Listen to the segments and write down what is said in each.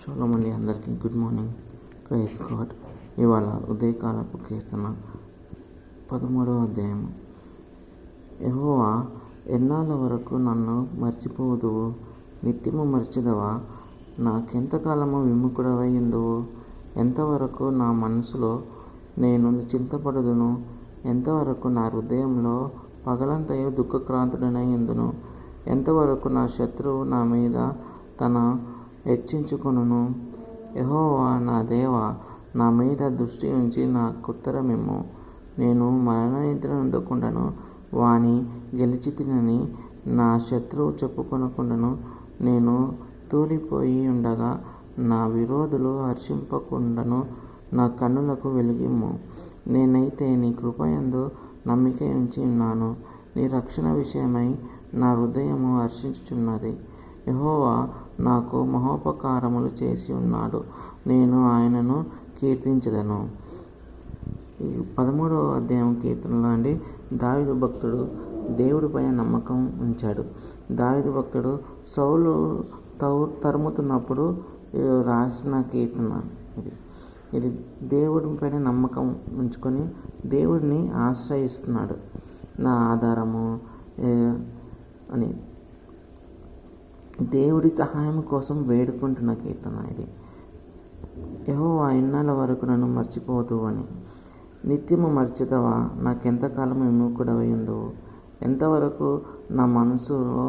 Shalom అండి, అందరికీ good morning. Praise God. ఇవాళ ఉదయకాలపు కీర్తన 13వ అధ్యాయం. యెహోవా, ఎన్నాళ్ళ వరకు నన్ను మర్చిపోదువు? నిత్యము మర్చిదవా? నాకెంతకాలము విముఖుడవై ఉందువు? ఎంతవరకు నా మనసులో నేను చింతపడుదును? ఎంతవరకు నా హృదయంలో పగలంతయు దుఃఖక్రాంతుడనై ఉందును? ఎంతవరకు నా శత్రువు నా మీద తన హెచ్చించుకొనును? యెహోవా నా దేవా, నా మీద దృష్టి ఉంచి నాకుత్తరమిమ్ము. నేను మరణనిద్ర నొందకుండాను వాని గెలిచితినని నా శత్రువు చెప్పుకొనకుండాను నేను తూలిపోయి ఉండగా నా విరోధులు హర్షింపకుండాను నా కన్నులకు వెలుగిమ్ము. నేనైతే నీ కృపయందు నమ్మిక ఉంచి ఉన్నాను. నీ రక్షణ విషయమై నా హృదయము హర్షించుచున్నది. యెహోవా నాకు మహోపకారములు చేసి ఉన్నాడు, నేను ఆయనను కీర్తించెదను. ఈ 13వ అధ్యాయం కీర్తనలో అండి, దావీదు భక్తుడు దేవుడిపైన నమ్మకం ఉంచాడు. దావీదు భక్తుడు సౌలు తరుముతున్నప్పుడు రాసిన కీర్తన ఇది దేవుడి పైన నమ్మకం ఉంచుకొని దేవుడిని ఆశ్రయిస్తున్నాడు. నా ఆధారము అని దేవుడి సహాయం కోసం వేడుకుంటున్న కీర్తన ఇది. యెహోవా, ఎన్నాళ్ళ వరకు నన్ను మర్చిపోదు అని. నిత్యము మర్చిదవా? నాకెంతకాలం విముఖుడవై ఉందువు? ఎంతవరకు నా మనసులో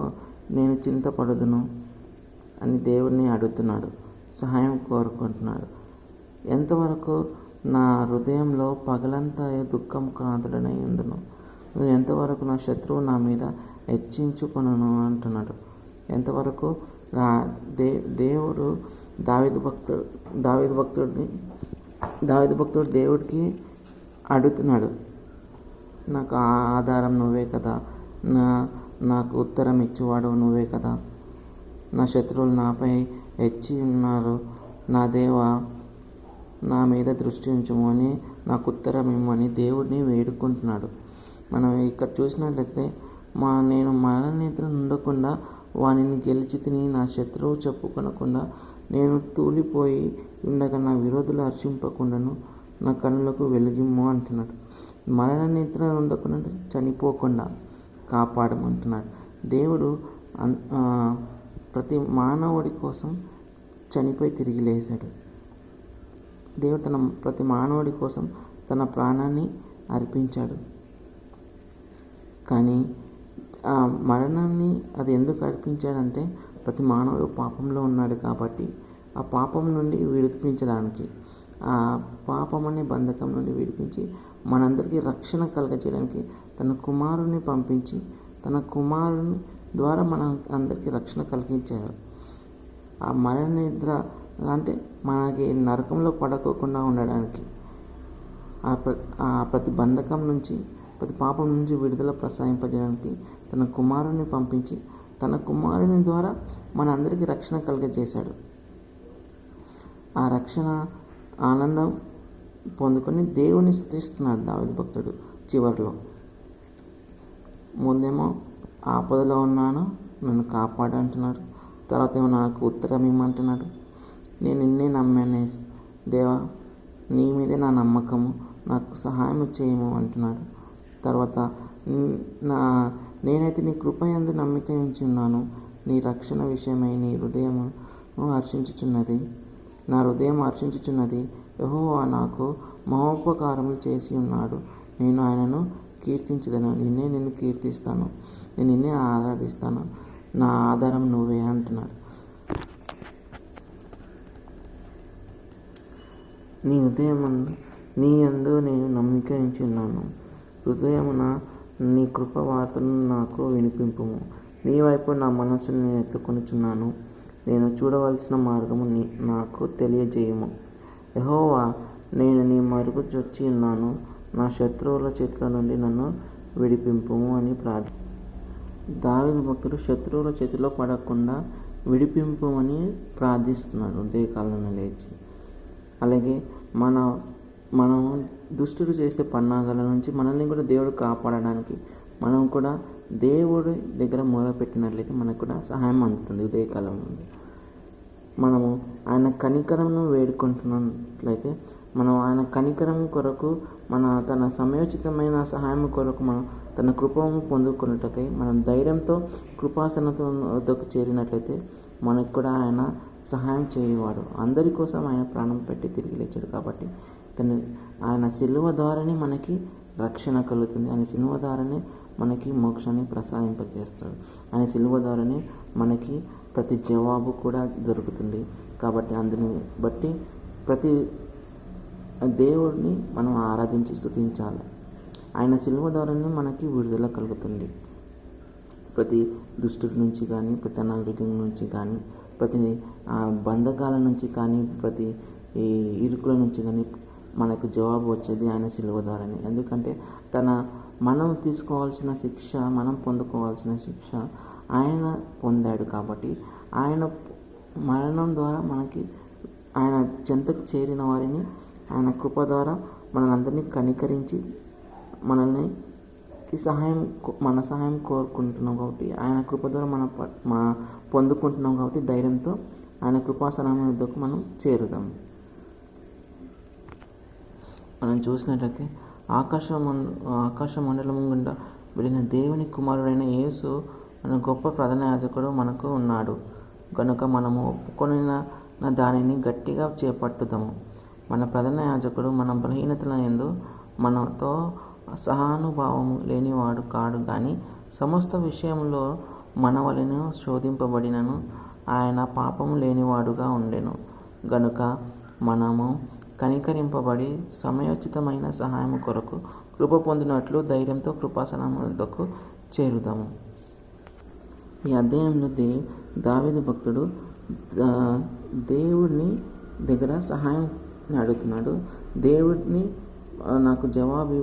నేను చింతపడుదును అని దేవుడిని అడుగుతున్నాడు, సహాయం కోరుకుంటున్నాడు. ఎంతవరకు నా హృదయంలో పగలంతా దుఃఖం క్రాంతుడనై ఉందును? ఎంతవరకు నా శత్రువు నా మీద హెచ్చించుకొనును అంటున్నాడు. ఎంతవరకు దేవుడు దావీదు భక్తుడు దేవుడికి అడుగుతున్నాడు, నాకు ఆధారం నువ్వే కదా, నాకు ఉత్తరం ఇచ్చేవాడు నువ్వే కదా, నా శత్రువులు నాపై హెచ్చి ఉన్నారు, నా దేవా నా మీద దృష్టి ఉంచుము అని నాకు ఉత్తరం ఇమ్మని దేవుడిని వేడుకుంటున్నాడు. మనం ఇక్కడ చూసినట్లయితే నేను మరణనిద్ర ఉండకుండా వానిని గెలిచి తిని నా శత్రువు చెప్పుకొనకుండా నేను తూలిపోయి ఉండగా నా విరోధులు హర్షింపకుండాను నా కన్నులకు వెలుగిమ్ము అంటున్నాడు. మరణ నిద్ర ఉండకుండా చనిపోకుండా కాపాడమంటున్నాడు. దేవుడు ప్రతి మానవుడి కోసం చనిపోయి తిరిగి లేచాడు. దేవుడు ప్రతి మానవుడి కోసం తన ప్రాణాన్ని అర్పించాడు. కానీ ఆ మరణాన్ని అది ఎందుకు అర్పించాడంటే ప్రతి మానవుడు పాపంలో ఉన్నాడు కాబట్టి ఆ పాపం నుండి విడిపించడానికి, ఆ పాపం అనే బంధకం నుండి విడిపించి మనందరికీ రక్షణ కలగజేయడానికి తన కుమారుని పంపించి తన కుమారుని ద్వారా మన అందరికీ రక్షణ కలిగించాడు. ఆ మరణ నిద్ర అంటే మనకి నరకంలో పడకోకుండా ఉండడానికి, ఆ ప్రతి బంధకం నుంచి ప్రతి పాపం నుంచి విడుదల ప్రసాదింపజేయడానికి తన కుమారుని పంపించి తన కుమారుని ద్వారా మనందరికీ రక్షణ కలుగజేశాడు. ఆ రక్షణ ఆనందం పొందుకొని దేవుని స్తుతిస్తున్నాడు దావీదు భక్తుడు. చివరిలో ముందేమో ఆపదలో ఉన్నాను, నన్ను కాపాడు అంటున్నాడు. తర్వాత ఏమో నాకు ఉత్తరం ఇమ్మంటున్నాడు. నేను నిన్నే నమ్మాను దేవా, నీ మీదే నా నమ్మకము, నాకు సహాయం చేయము అంటున్నాడు. తర్వాత నేనైతే నీ కృపయందు నమ్మిక ఉంచి ఉన్నాను, నీ రక్షణ విషయమై నీ హృదయము హర్షించుచున్నది, నా హృదయం హర్షించుచున్నది. యెహోవా నాకు మహోపకారములు చేసి ఉన్నాడు, నేను ఆయనను కీర్తించదను. నిన్ను కీర్తిస్తాను, నేను నిన్నే ఆరాధిస్తాను, నా ఆధారం నువ్వే అంటున్నాడు. నీ యందు నేను నమ్మిక ఉంచి ఉన్నాను. హృదయమున నీ కృప వార్తలను నాకు వినిపింపుము. నీ వైపు నా మనస్సును నేను ఎత్తుకొనుచున్నాను. నేను చూడవలసిన మార్గము నాకు తెలియజేయము. యెహోవా, నేను నీ మరుగు చొచ్చి ఉన్నాను, నా శత్రువుల చేతుల నుండి నన్ను విడిపింపుము అని దావీదు భక్తుడు శత్రువుల చేతిలో పడకుండా విడిపింపుమని ప్రార్థిస్తున్నాడు ఉదయకాలంలో లేచి. అలాగే మనం దుష్టుడు చేసే పన్నాగాల నుంచి మనల్ని కూడా దేవుడు కాపాడడానికి మనం కూడా దేవుడి దగ్గర మొదలుపెట్టినట్లయితే మనకు కూడా సహాయం అందుతుంది ఉదయకాలం నుండి. మనము ఆయన కనికరంను వేడుకుంటున్నట్లయితే మనం ఆయన కనికరం కొరకు తన సమయోచితమైన సహాయం కొరకు మనం తన కృపను పొందుకున్నట్టుకై మనం ధైర్యంతో కృపాసనతో వద్దకు చేరినట్లయితే మనకు కూడా ఆయన సహాయం చేయవాడు. అందరి కోసం ఆయన ప్రాణం పెట్టి తిరిగి లేచాడు కాబట్టి ఆయన సిలువ ద్వారానే మనకి రక్షణ కలుగుతుంది. ఆయన సిలువ ద్వారానే మనకి మోక్షాన్ని ప్రసాదింపజేస్తాడు. ఆయన సిలువ ద్వారానే మనకి ప్రతి జవాబు కూడా దొరుకుతుంది. కాబట్టి అందుని బట్టి ప్రతి దేవుడిని మనం ఆరాధించి స్తుతించాలి. ఆయన సిలువ ద్వారానే మనకి విడుదల కలుగుతుంది. ప్రతి దుష్టుడి నుంచి కానీ, ప్రతి అనారోగ్యం నుంచి కానీ, ప్రతి బంధకాల నుంచి కానీ, ప్రతి ఈ ఇరుకుల నుంచి కానీ మనకు జవాబు వచ్చేది ఆయన సిలువ ద్వారానే. ఎందుకంటే మనం తీసుకోవాల్సిన శిక్ష, మనం పొందుకోవాల్సిన శిక్ష ఆయన పొందాడు కాబట్టి ఆయన మరణం ద్వారా మనకి ఆయన చెంతకు చేరిన వారిని ఆయన కృప ద్వారా మనందరినీ కనికరించి మన సహాయం కోరుకుంటున్నాం కాబట్టి ఆయన కృప ద్వారా మన పొందుకుంటున్నాం కాబట్టి ధైర్యంతో ఆయన కృపాసనం వద్దకు మనం చేరుదాం. మనం చూసినట్లయితే ఆకాశ మండలం గుండా వెళ్ళిన దేవుని కుమారుడైన యేసు మన గొప్ప ప్రధాన యాజకుడు మనకు ఉన్నాడు కనుక మనము ఒప్పుకొనిన దానిని గట్టిగా చేపట్టుదాము. మన ప్రధాన యాజకుడు మన బలహీనతల యందు మనతో సహానుభావము లేనివాడు కాడు కానీ సమస్త విషయంలో మన వలన శోధింపబడినను ఆయన పాపము లేనివాడుగా ఉండెను గనుక మనము కనికరింపబడి సమయోచితమైన సహాయం కొరకు కృప పొందినట్లు ధైర్యంతో కృపాసనములకు చేరుదాము. ఈ అధ్యాయంలో దావీదు భక్తుడు దేవుడిని దగ్గర సహాయం అడుగుతున్నాడు. దేవుడిని నాకు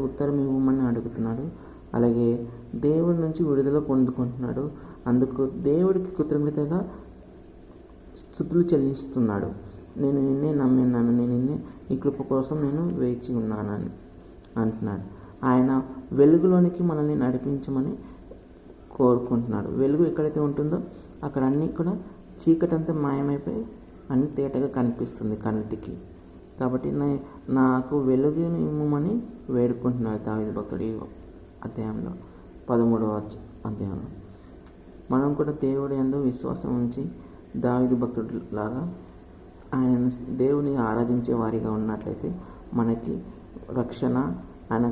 ఉత్తరం ఇవ్వమని అడుగుతున్నాడు. అలాగే దేవుడి నుంచి విడుదల పొందుకుంటున్నాడు. అందుకు దేవుడికి కృతజ్ఞతగా స్తుతులు చెల్లిస్తున్నాడు. నేను నిన్నే నమ్మినాను, నేను నిన్నే ఈ కృప కోసం నేను వేచి ఉన్నానని అంటున్నాడు. ఆయన వెలుగులోనికి మనల్ని నడిపించమని కోరుకుంటున్నాడు. వెలుగు ఎక్కడైతే ఉంటుందో అక్కడ అన్నీ కూడా చీకటంతా మాయమైపోయి అన్ని తేటగా కనిపిస్తుంది కంటికి. కాబట్టి నాకు వెలుగుని ఇమ్మని వేడుకుంటున్నాడు దావీదు భక్తుడు ఈ అధ్యాయంలో 13వ అధ్యాయంలో. మనం కూడా దేవుడి యందు విశ్వాసం ఉంచి దావీదు భక్తుడు లాగా ఆయన దేవుని ఆరాధించే వారిగా ఉన్నట్లయితే మనకి రక్షణ ఆయన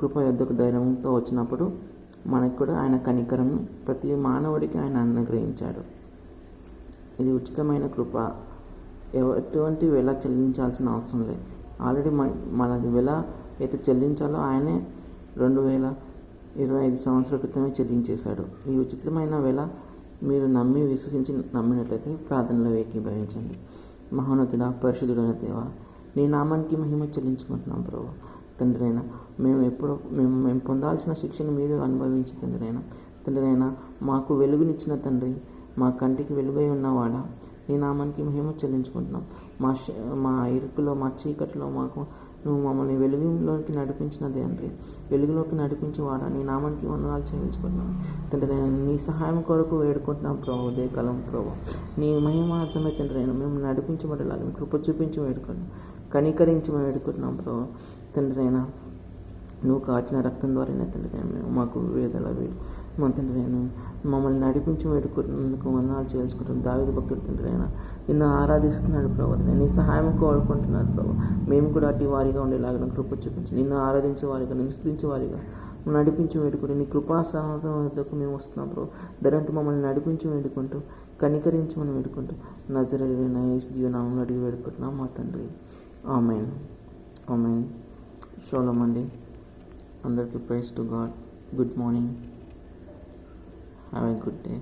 కృప యొద్దకు ధైర్యంతో వచ్చినప్పుడు మనకు కూడా ఆయన కనికరం ప్రతి మానవుడికి ఆయన అనుగ్రహించాడు. ఇది ఉచితమైన కృప. ఎటువంటి వెల చెల్లించాల్సిన అవసరం లేదు. ఆల్రెడీ మన వెల అయితే చెల్లించాలో ఆయనే 2025 సంవత్సరాల క్రితమే చెల్లించేశాడు. ఈ ఉచితమైన వెల మీరు నమ్మి విశ్వసించి నమ్మినట్లయితే ప్రార్థనలో ఏకీభవించండి. మహోన్నతుడా, పరిశుద్ధుడైన దేవా, నీ నామానికి మహిమ చెల్లించుకుంటున్నాం ప్రభు. తండ్రైనా మేము పొందాల్సిన శిక్షను మీరు అనుభవించి తండ్రైనా మాకు వెలుగునిచ్చిన తండ్రి, మా కంటికి వెలుగై ఉన్నవాడా, నీ నామానికి మహిమ చెల్లించుకుంటున్నాం. మా ఇరుకులో, మా చీకటిలో నువ్వు మమ్మల్ని వెలుగులోకి నడిపించిన తండ్రి, వెలుగులోకి నడిపించేవాడా, నీ నామానికి వందనాలు చెల్లించుకుంటున్నాం తండ్రి. నీ సహాయం కొరకు వేడుకుంటున్నాం ప్రభు. ఉదయకాలం ప్రభు, నీ మహిమార్థమే తండ్రి మేము నడిపించబడేలాగా కృప చూపించి వేడుకుంటున్నాం, కనికరించి వేడుకుంటున్నాం ప్రభు. తండ్రి నువ్వు కాచిన రక్తం ద్వారానే తండ్రి మాకు విడుదల తండ్రి మమ్మల్ని నడిపించి వేడుకున్నందుకు వందనాలు చేయించుకుంటున్నాం. దావీదు భక్తుడు తండ్రి నిన్ను ఆరాధిస్తున్నాడు ప్రభు. నీ సహాయం కోరుకుంటున్నాను ప్రభు. మేము కూడా అట్టి వారిగా ఉండేలాగా కృప చూపించి నిన్ను ఆరాధించే వారిగా, నిన్ను స్తుతించే వారిగా నడిపించి వేడుకుంటూ నీ కృపాసనం వద్దకు మేము వస్తున్నాం ప్రభు. ధరంతో మమ్మల్ని నడిపించి వేడుకుంటూ కనికరించి మనం వేడుకుంటూ నజరేయుడైన యేసు నామములో అడిగి వేడుకుంటున్నాం మా తండ్రి. ఆమేన్. ఆమేన్. షాలోమ్ అండి. అందరికీ praise to God. Good morning. Have a good day.